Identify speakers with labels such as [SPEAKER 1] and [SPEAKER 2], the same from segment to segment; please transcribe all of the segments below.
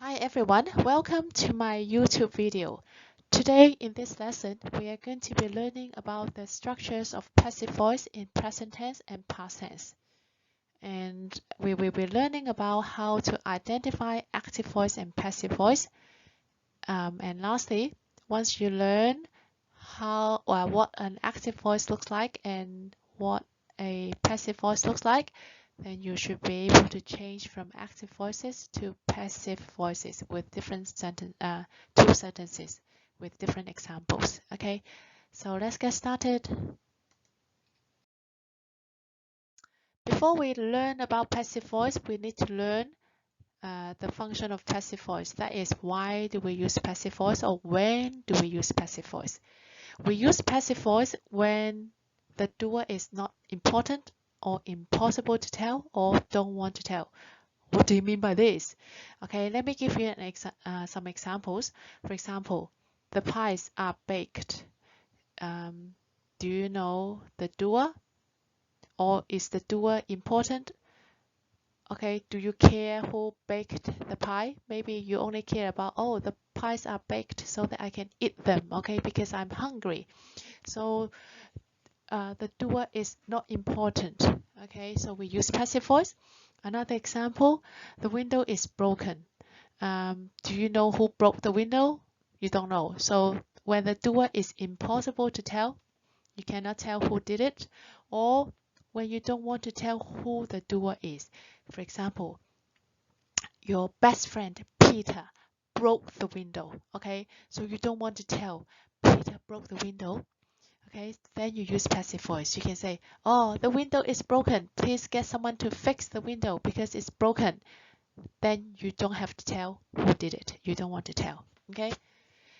[SPEAKER 1] Hi everyone, welcome to my YouTube video. Today in this lesson, we are going to be learning about the structures of passive voice in present tense and past tense. And we will be learning about how to identify active voice and passive voice. And lastly, once you learn how or what an active voice looks like and what a passive voice looks like, then you should be able to change from active voices to passive voices with different two sentences with different examples. Okay, so let's get started. Before we learn about passive voice, we need to learn the function of passive voice. That is, why do we use passive voice, or when do we use passive voice? We use passive voice when the doer is not important or impossible to tell or don't want to tell. What do you mean by this? Okay, let me give you some examples. For example, the pies are baked. Do you know the doer, or is the doer important? Okay, do you care who baked the pie? Maybe you only care about, oh, the pies are baked so that I can eat them, okay, because I'm hungry. So the doer is not important. Okay, so we use passive voice. Another example, the window is broken. Do you know who broke the window? You don't know. So when the doer is impossible to tell, you cannot tell who did it, or when you don't want to tell who the doer is. For example, your best friend Peter broke the window. Okay, so you don't want to tell Peter broke the window. Okay, then you use passive voice. You can say, oh, the window is broken. Please get someone to fix the window because it's broken. Then you don't have to tell who did it. You don't want to tell. Okay,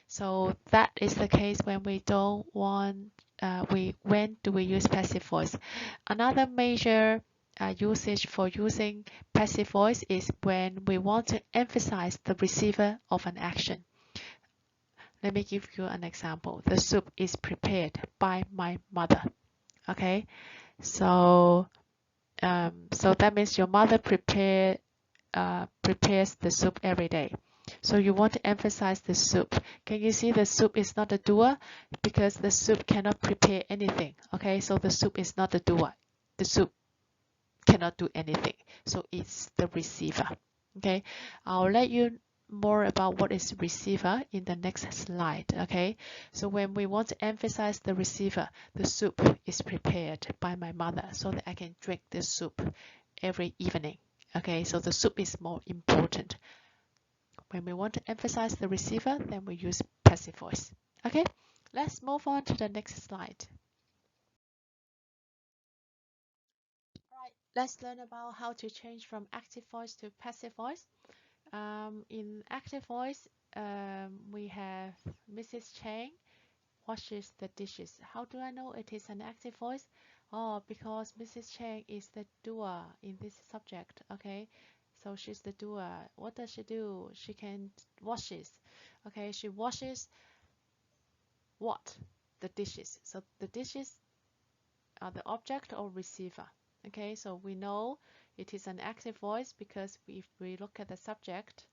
[SPEAKER 1] so that is the case when we don't want, when do we use passive voice? Another major usage for using passive voice is when we want to emphasize the receiver of an action. Let me give you an example. The soup is prepared by my mother. Okay, so so that means your mother prepares the soup every day. So you want to emphasize the soup. Can you see the soup is not a doer because the soup cannot prepare anything. Okay, so the soup is not the doer. The soup cannot do anything. So it's the receiver. Okay, I'll let you more about what is receiver in the next slide. Okay, so when we want to emphasize the receiver, the soup is prepared by my mother so that I can drink the soup every evening. Okay, so the soup is more important. When we want to emphasize the receiver, then we use passive voice. Okay, let's move on to the next slide. Right, let's learn about how to change from active voice to passive voice. In active voice, we have Mrs. Chang washes the dishes. How do I know it is an active voice? Oh, because Mrs. Chang is the doer in this subject. Okay, so she's the doer. What does she do? She can washes. Okay, she washes what? The dishes. So the dishes are the object or receiver. Okay, so we know it is an active voice because if we look at the subject,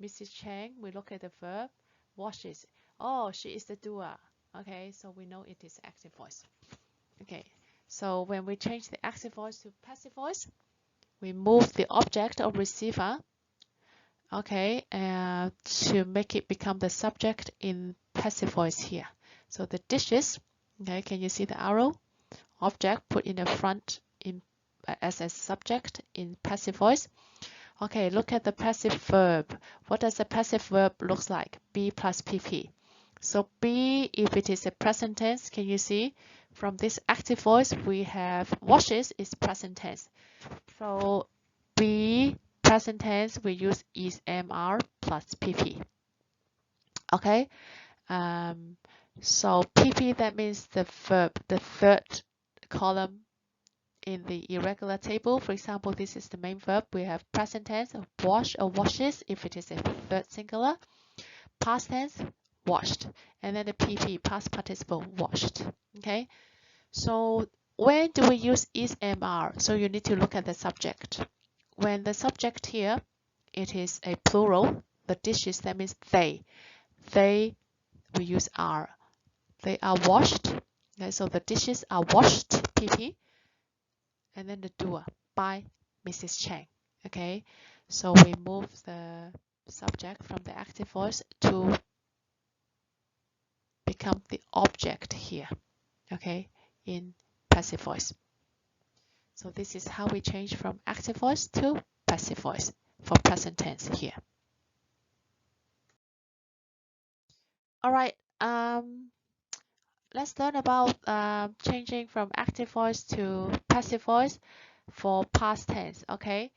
[SPEAKER 1] Mrs. Chang, we look at the verb, washes. Oh, she is the doer. Okay, so we know it is active voice. Okay, so when we change the active voice to passive voice, we move the object or receiver, okay, to make it become the subject in passive voice here. So the dishes, okay, can you see the arrow? Object put in the front in as a subject in passive voice. Okay, look at the passive verb. What does the passive verb looks like? Be plus PP. So be, if it is a present tense, can you see from this active voice we have washes is present tense. So be present tense we use is MR plus PP. Okay, so PP, that means the verb, the third column in the irregular table. For example, this is the main verb. We have present tense, wash or washes if it is a third singular. Past tense, washed. And then the PP, past participle, washed. Okay, so when do we use is MR? So you need to look at the subject. When the subject here, it is a plural. the dishes, that means they. They, we use are. They are washed. Okay, so the dishes are washed, PP. And then the doer, by Mrs. Chang. Okay, so we move the subject from the active voice to become the object here. Okay, in passive voice. So this is how we change from active voice to passive voice for present tense here. All right, let's learn about changing from active voice to passive voice for past tense. Okay,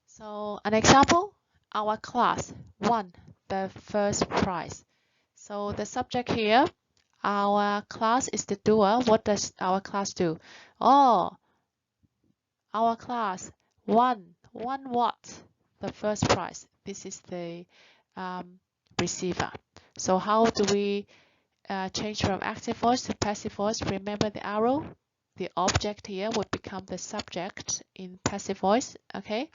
[SPEAKER 1] so an example, our class won the first prize. So the subject here, our class is the doer. What does our class do? Oh, our class won what? The first prize. This is the receiver. So how do we change from active voice to passive voice? Remember the arrow? The object here would become the subject in passive voice. Okay,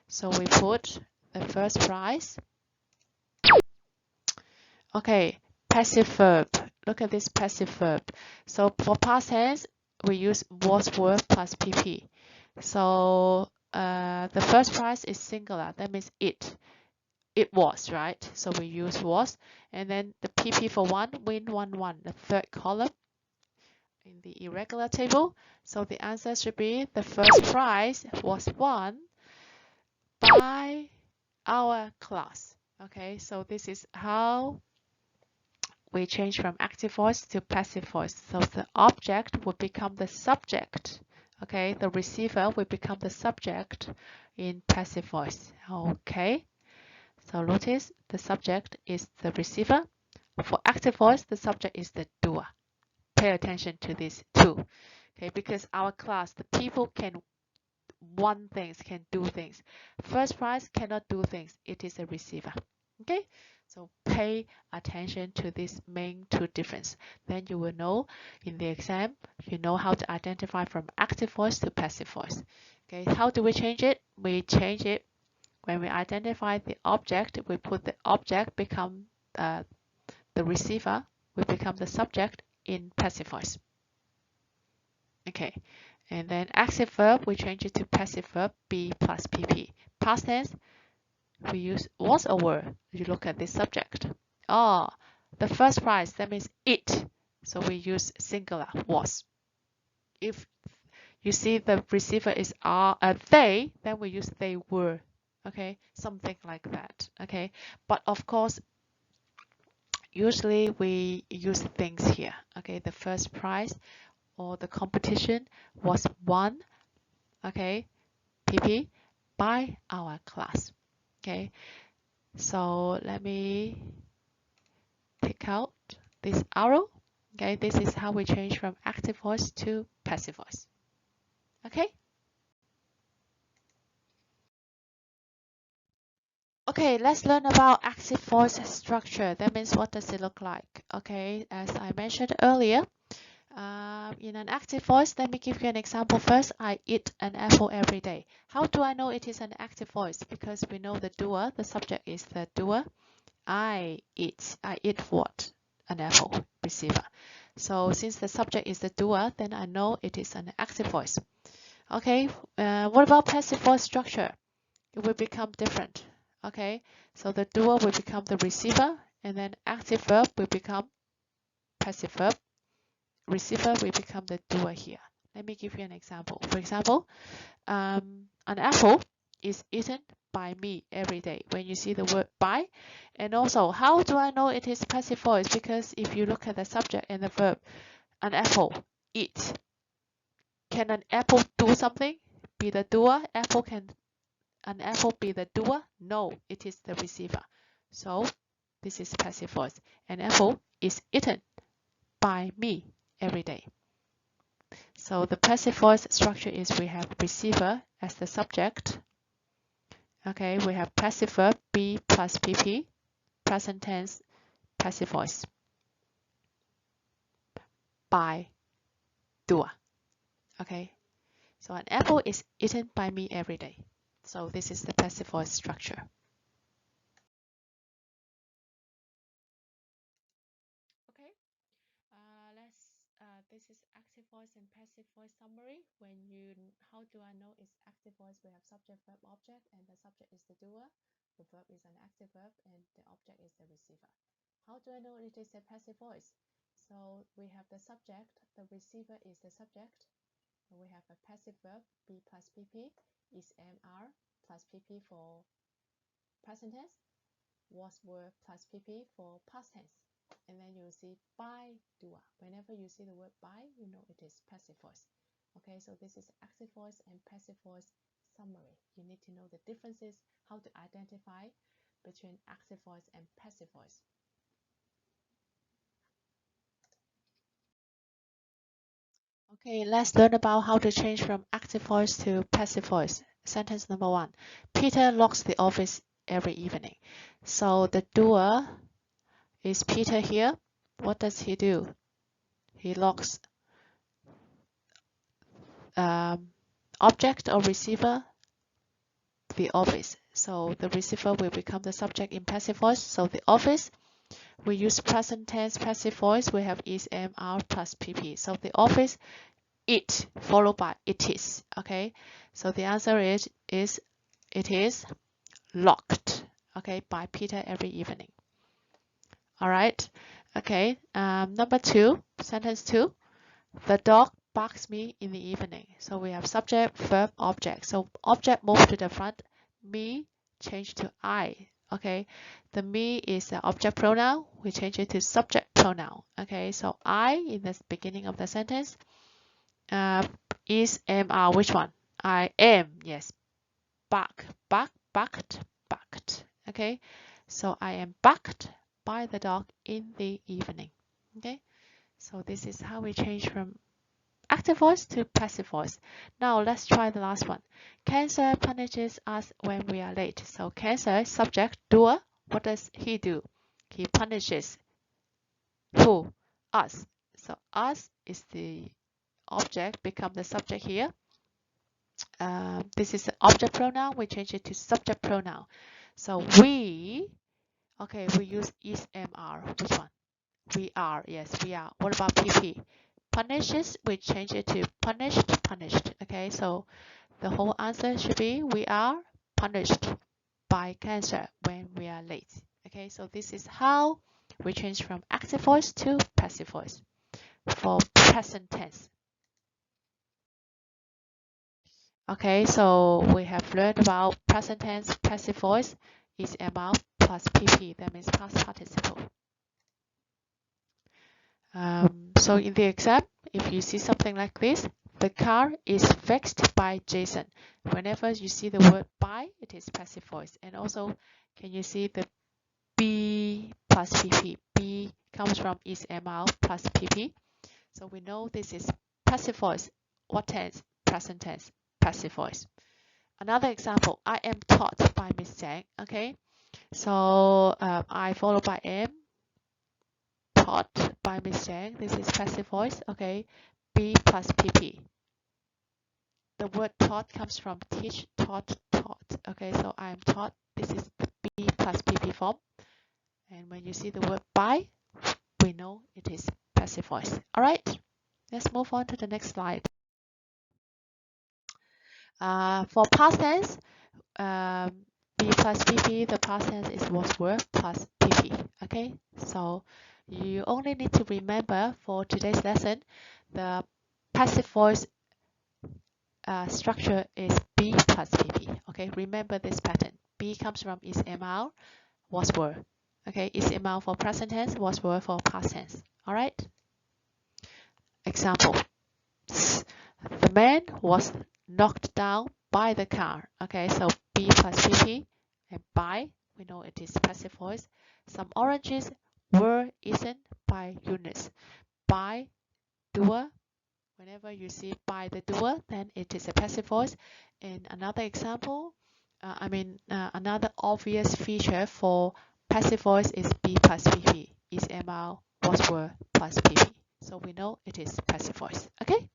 [SPEAKER 1] so we put the first prize. Okay, passive verb. Look at this passive verb. So for past tense, we use was verb plus PP. So the first prize is singular. That means it. It was, right? So we use was. And then the PP for one, win, won, the third column in the irregular table. So the answer should be the first prize was won by our class. Okay, so this is how we change from active voice to passive voice. So the object will become the subject. Okay, the receiver will become the subject in passive voice. Okay, so notice the subject is the receiver. For active voice, the subject is the doer. Pay attention to this too. Okay, because our class, the people can want things, can do things. First prize cannot do things. It is a receiver. Okay, so pay attention to this main two difference. Then you will know in the exam, you know how to identify from active voice to passive voice. Okay, how do we change it? We change it when we identify the object. We put the object become the receiver. We become the subject in passive voice. Okay, and then active verb, we change it to passive verb, be plus pp. Past tense, we use was or were. You look at this subject. Oh, the first prize, that means it. So we use singular, was. If you see the receiver is they, then we use they were. Okay, something like that. Okay, but of course, usually we use things here. Okay, the first prize or the competition was won, okay, PP, by our class. Okay, so let me pick out this arrow. Okay, this is how we change from active voice to passive voice. Okay. Okay, let's learn about active voice structure. That means what does it look like? Okay, as I mentioned earlier, in an active voice, let me give you an example first. I eat an apple every day. How do I know it is an active voice? Because we know the doer, the subject is the doer. I eat what? An apple, receiver. So since the subject is the doer, then I know it is an active voice. Okay, what about passive voice structure? It will become different. Okay, so the doer will become the receiver, and then active verb will become passive verb. Receiver will become the doer here. Let me give you an example. For example, an apple is eaten by me every day. When you see the word by, and also how do I know it is passive voice? Because if you look at the subject and the verb, an apple, eat. Can an apple do something? Be the doer? An apple be the doer? No, it is the receiver. So this is passive voice. An apple is eaten by me every day. So the passive voice structure is we have receiver as the subject. Okay, we have passive verb be plus pp, present tense, passive voice. By, doer. Okay, so an apple is eaten by me every day. So this is the passive voice structure. and passive voice summary. How do I know it's active voice? We have subject, verb, object, and the subject is the doer. The verb is an active verb, and the object is the receiver. How do I know it is a passive voice? So we have the subject, the receiver is the subject. And we have a passive verb, be plus pp, is mr plus pp for present tense, was were plus pp for past tense. And then you'll see by doer. Whenever you see the word by, you know it is passive voice. Okay, so this is active voice and passive voice summary. You need to know the differences, how to identify between active voice and passive voice. Okay, let's learn about how to change from active voice to passive voice. Sentence number 1. Peter locks the office every evening. So the doer is Peter here. What does he do? He locks object or receiver, the office. So the receiver will become the subject in passive voice. So the office, we use present tense passive voice. We have is, am, are plus pp. So the office, it followed by it is. Okay, so the answer is it is locked. Okay, by Peter every evening. All right. Okay. Number 2, sentence 2. The dog barks me in the evening. So we have subject, verb, object. So object move to the front, me change to I. Okay, the me is the object pronoun. We change it to subject pronoun. Okay, so I in the beginning of the sentence. Is, am, are, which one? I am, yes. Bark, barked. Okay, so I am barked by the dog in the evening. Okay, so this is how we change from active voice to passive voice. Now let's try the last one. Cancer punishes us when we are late. So Cancer, subject, doer. What does he do? He punishes who? Us. So us is the object, become the subject here. This is the object pronoun. We change it to subject pronoun. So we, okay, we use is, am, are. Which one? We are. Yes, we are. What about pp? Punishes, we change it to punished. Okay, so the whole answer should be we are punished by cancer when we are late. Okay, so this is how we change from active voice to passive voice for present tense. Okay, so we have learned about present tense passive voice is am plus pp. That means past participle. So in the exam, if you see something like this, the car is fixed by Jason. Whenever you see the word by, it is passive voice. And also, can you see the be plus pp? Be comes from is, am, are plus pp. So we know this is passive voice. What tense? Present tense, passive voice. Another example, I am taught by Miss Zhang. Okay, so I followed by am, taught by Miss Zhang. This is passive voice. Okay, be plus pp. The word taught comes from teach, taught. Okay, so I am taught. This is the be plus pp form. And when you see the word by, we know it is passive voice. All right, let's move on to the next slide. For past tense, be plus pp, the past tense is was were plus pp. Okay, so you only need to remember for today's lesson, the passive voice structure is be plus pp. Okay, remember this pattern. Be comes from is, am, are, was, were. Okay, is, am, are for present tense, was, were for past tense. All right. Example: the man was knocked down by the car. Okay, so be plus pp, and by, we know it is passive voice. Some oranges were eaten by Eunice. By, doer. Whenever you see by the doer, then it is a passive voice. And another example, another obvious feature for passive voice is be plus pp, is, am, are, was, were plus pp. So we know it is passive voice. Okay.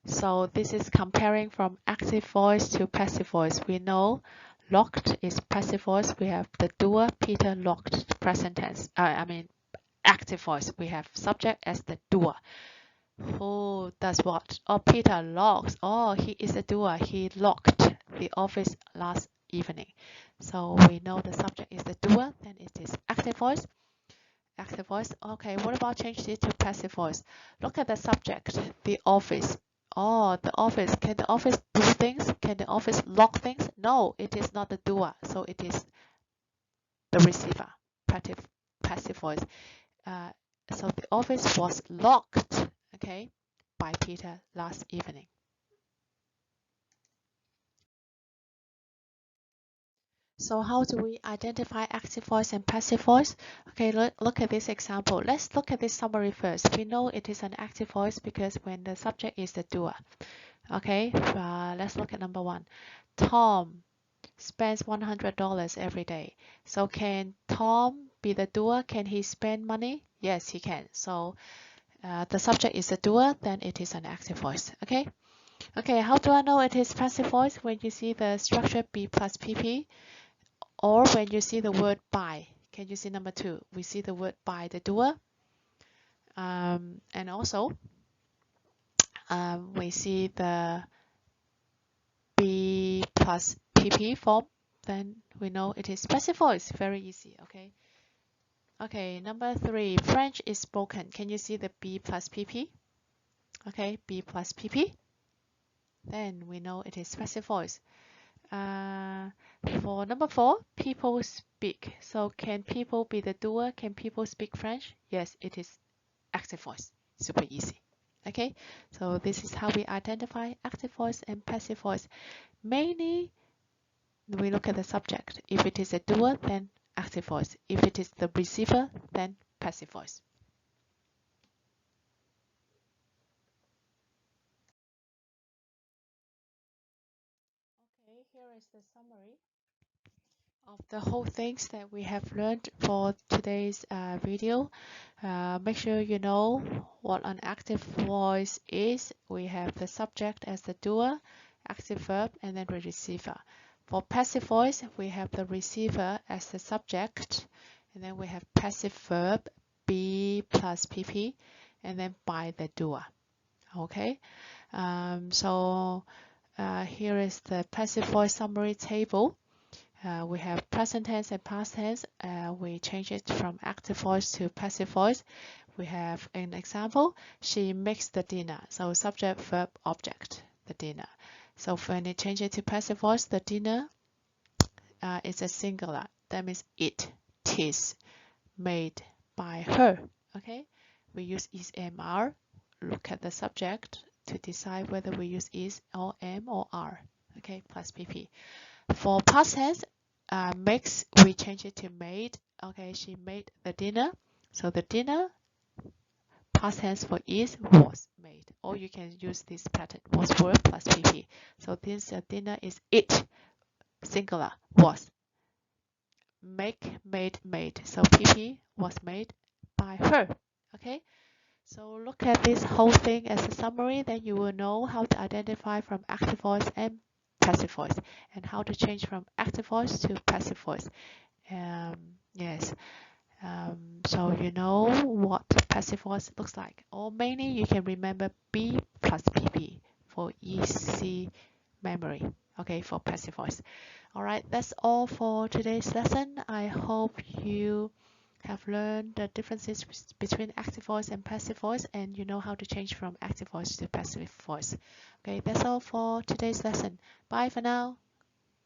[SPEAKER 1] So this is comparing from active voice to passive voice. We know locked is passive voice. We have the doer. Peter locked, present tense. Active voice. We have subject as the doer. Who does what? Oh, Peter locks. Oh, he is a doer. He locked the office last evening. So we know the subject is the doer, then it is active voice. Active voice. Okay, what about change it to passive voice? Look at the subject, the office. Oh, the office. Can the office do things? Can the office lock things? No, it is not the doer. So it is the receiver, passive voice. So the office was locked, okay, by Peter last evening. So how do we identify active voice and passive voice? Okay, look at this example. Let's look at this summary first. We know it is an active voice because when the subject is the doer. Okay, let's look at number 1. Tom spends $100 every day. So can Tom be the doer? Can he spend money? Yes, he can. So the subject is the doer, then it is an active voice. Okay, how do I know it is passive voice? When you see the structure be plus pp, or when you see the word by. Can you see number 2? We see the word by the doer. And also, we see the be plus pp form. Then we know it is passive voice. Very easy, okay? Okay, number 3, French is spoken. Can you see the be plus pp? Okay, be plus pp. Then we know it is passive voice. For number 4, people speak. So can people be the doer? Can people speak French? Yes, it is active voice. Super easy. Okay, so this is how we identify active voice and passive voice. Mainly, we look at the subject. If it is a doer, then active voice. If it is the receiver, then passive voice. Okay, here is the summary of the whole things that we have learned for today's video. Make sure you know what an active voice is. We have the subject as the doer, active verb, and then the receiver. For passive voice, we have the receiver as the subject, and then we have passive verb, be plus pp, and then by the doer. Okay, so here is the passive voice summary table. We have present tense and past tense. We change it from active voice to passive voice. We have an example. She makes the dinner. So subject, verb, object, the dinner. So when you change it to passive voice, the dinner is a singular. That means it is made by her. Okay. We use is, am, are. Look at the subject to decide whether we use is or am or are. Okay, plus pp. For past tense, makes, we change it to made. Okay, she made the dinner. So the dinner, past tense for is, was made. Or you can use this pattern, was verb plus pp. So this dinner is it, singular, was. Make, made, made. So pp was made by her. Okay, so look at this whole thing as a summary, then you will know how to identify from active voice and passive voice, and how to change from active voice to passive voice. Yes, so you know what passive voice looks like. Or mainly you can remember be plus pp for easy memory. Okay, for passive voice. All right, that's all for today's lesson. I hope you have learned the differences between active voice and passive voice, and you know how to change from active voice to passive voice. Okay, that's all for today's lesson. Bye for now.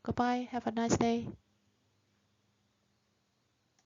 [SPEAKER 1] Goodbye. Have a nice day.